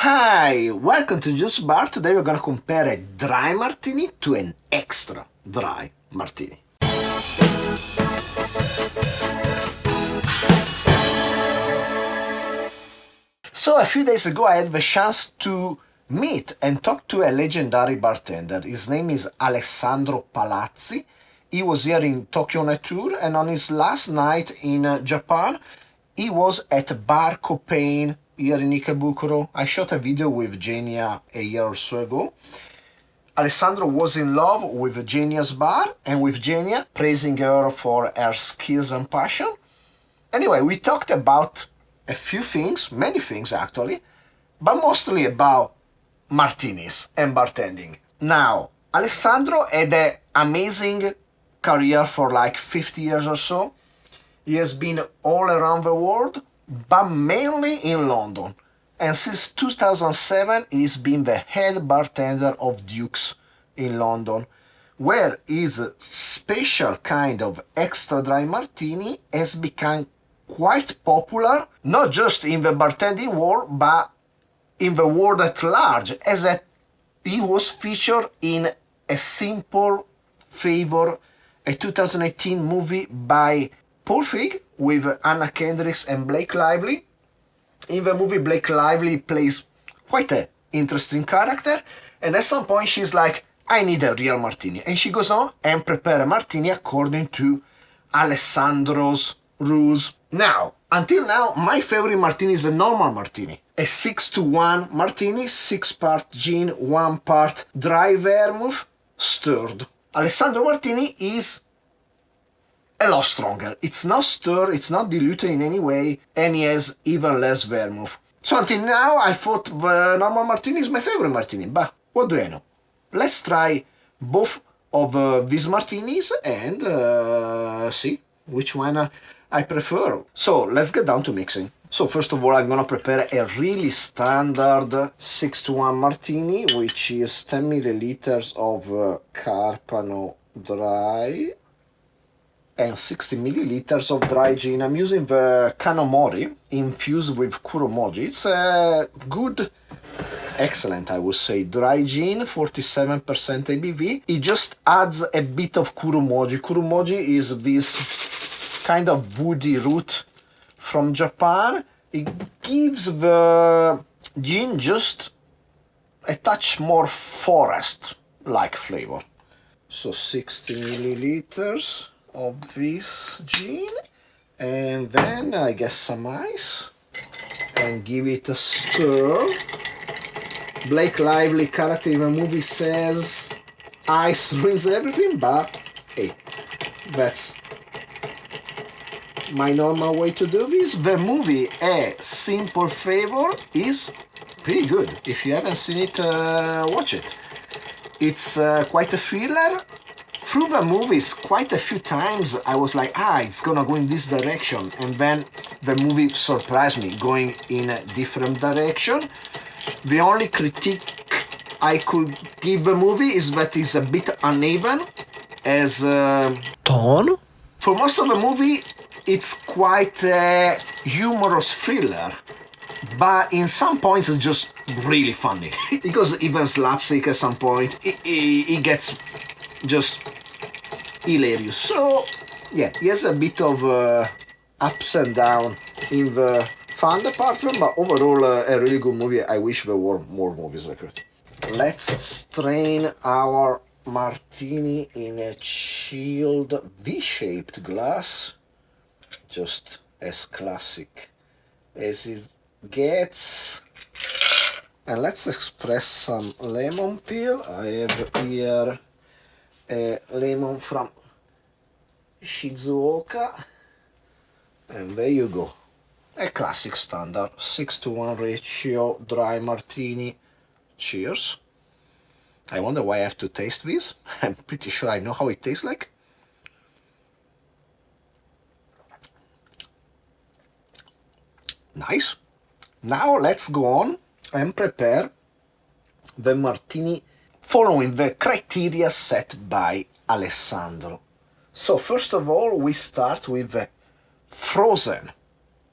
Hi, welcome to Juice Bar. Today we're gonna compare a dry martini to an extra dry martini. So a few days ago I had the chance to meet and talk to a legendary bartender. His name is Alessandro Palazzi. He was here in Tokyo on a tour, and on his last night in Japan, he was at Bar Copain here in Ikebukuro. I shot a video with Genia a year or so ago. Alessandro was in love with Genia's bar and with Genia, praising her for her skills and passion. Anyway, we talked about a few things, many things actually, but mostly about martinis and bartending. Now, Alessandro had an amazing career for like 50 years or so. He has been all around the world, but mainly in London. And since 2007, he's been the head bartender of Duke's in London, where his special kind of extra dry martini has become quite popular, not just in the bartending world, but in the world at large, as he was featured in A Simple Favor, a 2018 movie by Paul Feig with Anna Kendricks and Blake Lively. In the movie, Blake Lively plays quite an interesting character, and at some point she's like, I need a real martini. And she goes on and prepares a martini according to Alessandro's rules. Now, until now, my favorite martini is a normal martini. A 6-to-1 martini, 6 part gin, 1 part dry vermouth, stirred. Alessandro Martini is a lot stronger. It's not stirred, it's not diluted in any way, and he has even less vermouth. So until now, I thought the normal martini is my favorite martini, but what do I know? Let's try both of these martinis and see which one I prefer. So let's get down to mixing. So first of all, I'm gonna prepare a really standard 6-to-1 martini, which is 10 milliliters of Carpano dry and 60 milliliters of dry gin. I'm using the Kanomori infused with Kuromoji. It's a good, excellent, I would say, dry gin, 47% ABV. It just adds a bit of Kuromoji. Kuromoji is this kind of woody root from Japan. It gives the gin just a touch more forest-like flavor. So 60 milliliters of this gin, and then I guess some ice, and give it a stir. Blake Lively character in the movie says ice ruins everything, but hey, that's my normal way to do this. The movie A Simple Favor is pretty good. If you haven't seen it, watch it. It's quite a thriller. Through the movies, quite a few times I was like, it's gonna go in this direction, and then the movie surprised me, going in a different direction. The only critique I could give the movie is that it's a bit uneven as tone. For most of the movie, it's quite a humorous thriller, but in some points it's just really funny. Because even slapstick at some point, it gets just hilarious. So yeah, he has a bit of ups and downs in the fun department, but overall a really good movie. I wish there were more movies like it. Let's strain our martini in a chilled V-shaped glass, just as classic as it gets. And let's express some lemon peel. I have here a lemon from Shizuoka, and there you go, a classic standard 6-to-1 ratio dry martini. Cheers. I wonder why I have to taste this. I'm pretty sure I know how it tastes like. Nice. Now let's go on and prepare the martini following the criteria set by Alessandro. So first of all, we start with the frozen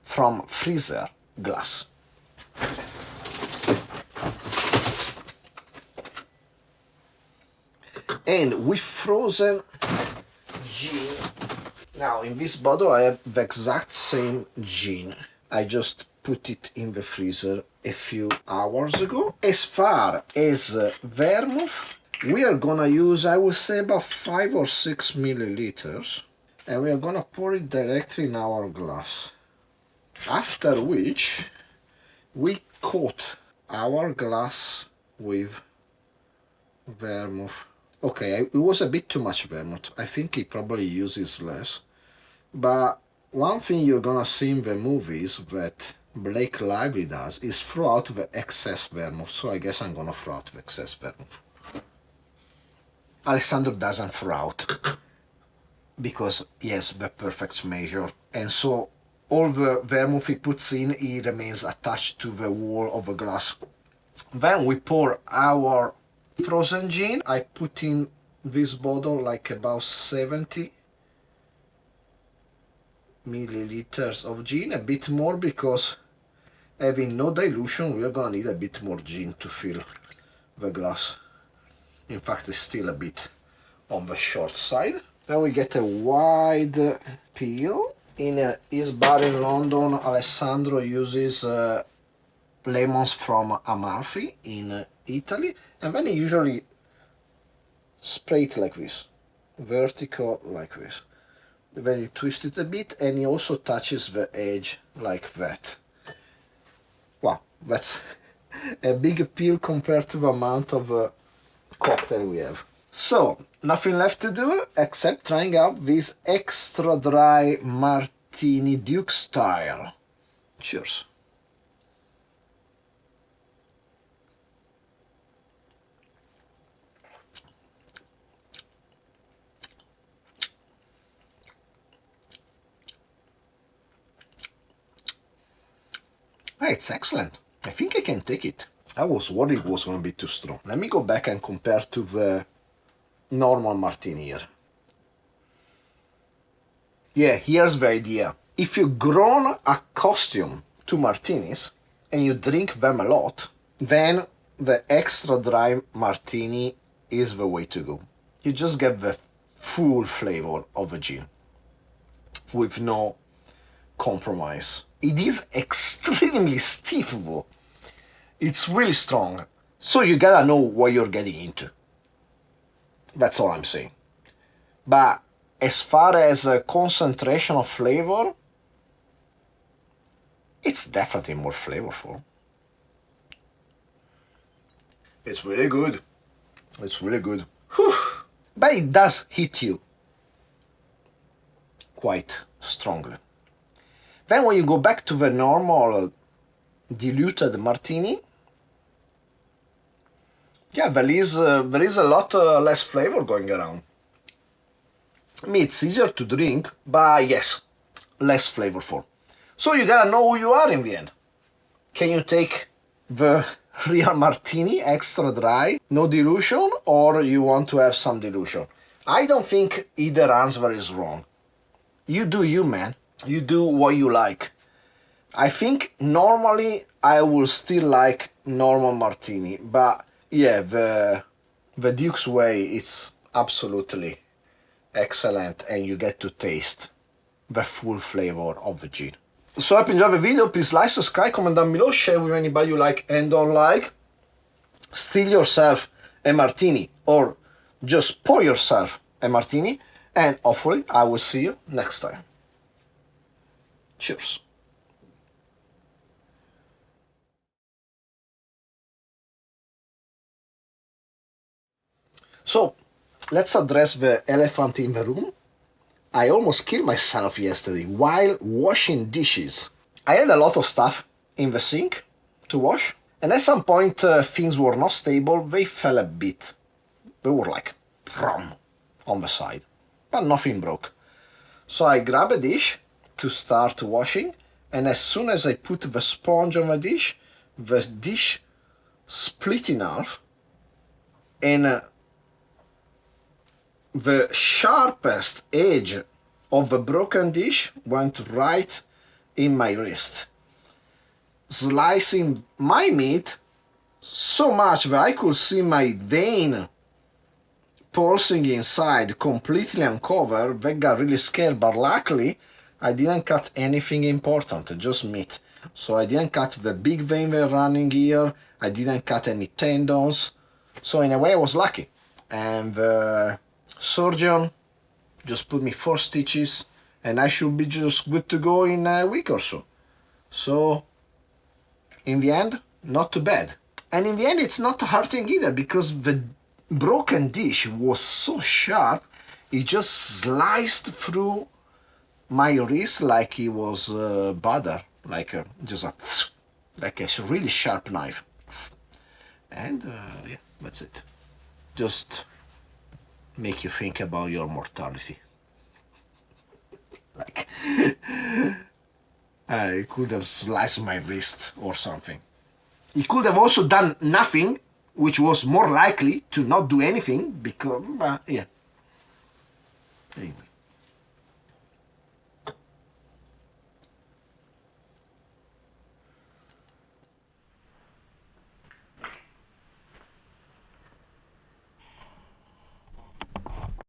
from freezer glass. And with frozen gin. Now in this bottle I have the exact same gin. I just put it in the freezer a few hours ago. As far as vermouth, we are gonna use, I would say, about 5 or 6 milliliters, and we are gonna pour it directly in our glass. After which we coat our glass with vermouth. Okay, it was a bit too much vermouth. I think he probably uses less. But one thing you're gonna see in the movies that Blake Lively does is throw out the excess vermouth. So I guess I'm gonna throw out the excess vermouth. Alessandro doesn't throw out because he has the perfect measure, and so all the vermouth he puts in, he remains attached to the wall of the glass. Then we pour our frozen gin. I put in this bottle like about 70 milliliters of gin, a bit more because having no dilution we are gonna need a bit more gin to fill the glass. In fact, it's still a bit on the short side. Then we get a wide peel. In his bar in London, Alessandro uses lemons from Amalfi in Italy, and then he usually spray it like this, vertical like this. Then he twists it a bit, and he also touches the edge like that. Wow, that's a big peel compared to the amount of cocktail we have. So, nothing left to do except trying out this extra dry martini Duke style. Cheers. Hey, it's excellent. I think I can take it. I was worried it was going to be too strong. Let me go back and compare to the normal martini here. Yeah, here's the idea. If you've grown accustomed to martinis and you drink them a lot, then the extra dry martini is the way to go. You just get the full flavor of a gin with no compromise. It is extremely stiff though. It's really strong. So you gotta know what you're getting into. That's all I'm saying. But as far as a concentration of flavor, it's definitely more flavorful. It's really good. It's really good. Whew. But it does hit you quite strongly. Then when you go back to the normal diluted martini, yeah, there is a lot less flavor going around. I mean, it's easier to drink, but yes, less flavorful. So you gotta know who you are in the end. Can you take the real martini, extra dry, no dilution, or you want to have some dilution? I don't think either answer is wrong. You do you, man. You do what you like. I think normally I will still like normal martini, but yeah, the Duke's Way, it's absolutely excellent, and you get to taste the full flavor of the gin. So I hope you enjoyed the video. Please like, subscribe, comment down below, share with anybody you like and don't like. Steal yourself a martini or just pour yourself a martini, and hopefully I will see you next time. Cheers. So, let's address the elephant in the room. I almost killed myself yesterday while washing dishes. I had a lot of stuff in the sink to wash, and at some point things were not stable. They fell a bit. They were like on the side, but nothing broke. So I grabbed a dish to start washing, and as soon as I put the sponge on the dish split in half, and the sharpest edge of the broken dish went right in my wrist, slicing my meat so much that I could see my vein pulsing inside, completely uncovered. That got really scared, but luckily I didn't cut anything important, just meat. So I didn't cut the big vein were running here, I didn't cut any tendons, so in a way I was lucky. And the surgeon just put me 4 stitches and I should be just good to go in a week or so. So in the end, not too bad. And in the end it's not hurting either, because the broken dish was so sharp, it just sliced through my wrist like it was butter, like just like a really sharp knife. And yeah, that's it. Just make you think about your mortality. Like I could have sliced my wrist or something. He could have also done nothing, which was more likely to not do anything, because yeah. Anyway.